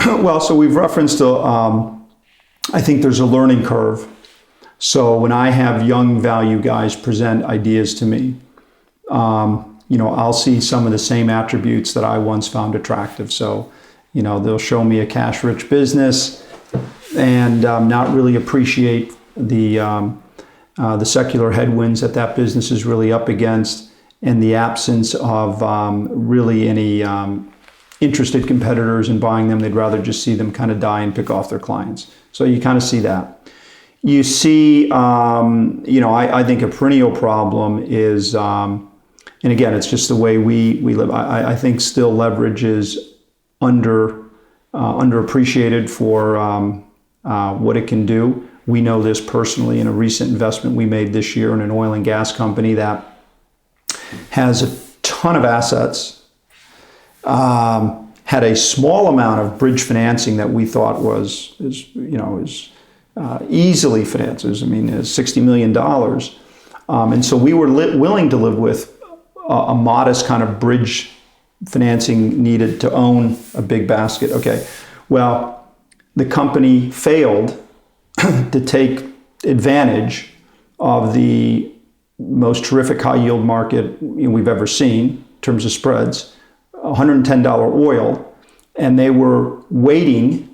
Well, so we've referenced, I think there's a learning curve. So when I have young value guys present ideas to me, I'll see some of the same attributes that I once found attractive. So, they'll show me a cash-rich business and not really appreciate the secular headwinds that business is really up against, and the absence of really any interested competitors in buying them. They'd rather just see them kind of die and pick off their clients. So you kind of see that. You see, I think a perennial problem is, and again, it's just the way we live. I think still leverage is underappreciated for what it can do. We know this personally in a recent investment we made this year in an oil and gas company that has a ton of assets, had a small amount of bridge financing that we thought is easily financed. $60 million. And so we were willing to live with a modest kind of bridge financing needed to own a big basket. Okay, well, the company failed to take advantage of the most terrific high yield market we've ever seen in terms of spreads, $110 oil, and they were waiting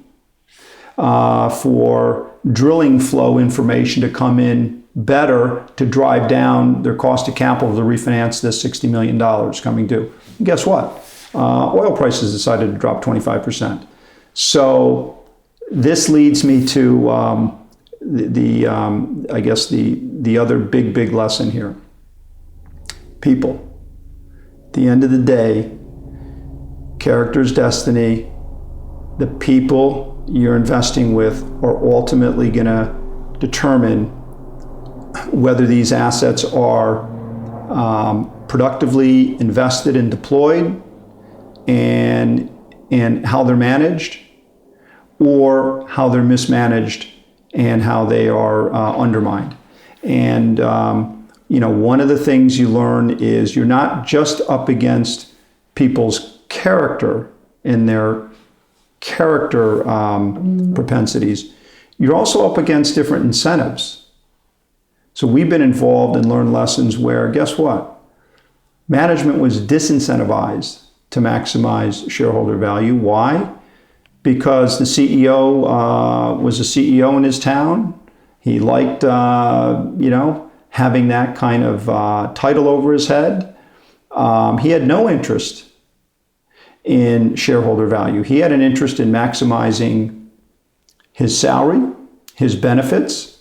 for drilling flow information to come in better to drive down their cost of capital to refinance this $60 million coming due. And guess what? Oil prices decided to drop 25%. So this leads me to the other big lesson here. People. At the end of the day, character's destiny. The people you're investing with are ultimately going to determine whether these assets are productively invested and deployed, and how they're managed, or how they're mismanaged and how they are undermined. And one of the things you learn is you're not just up against people's character and their character propensities. You're also up against different incentives. So we've been involved and learned lessons where, guess what? Management was disincentivized to maximize shareholder value. Why? Because the CEO was a CEO in his town. He liked, having that kind of title over his head. He had no interest in shareholder value. He had an interest in maximizing his salary, his benefits.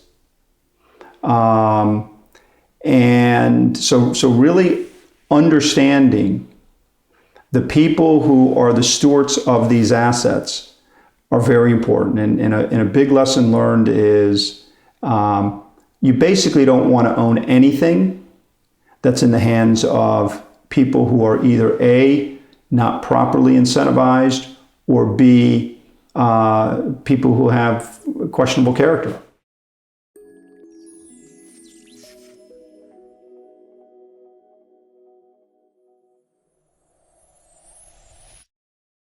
And so really understanding the people who are the stewards of these assets are very important. And a big lesson learned is you basically don't want to own anything that's in the hands of people who are either A, not properly incentivized, or B, people who have questionable character.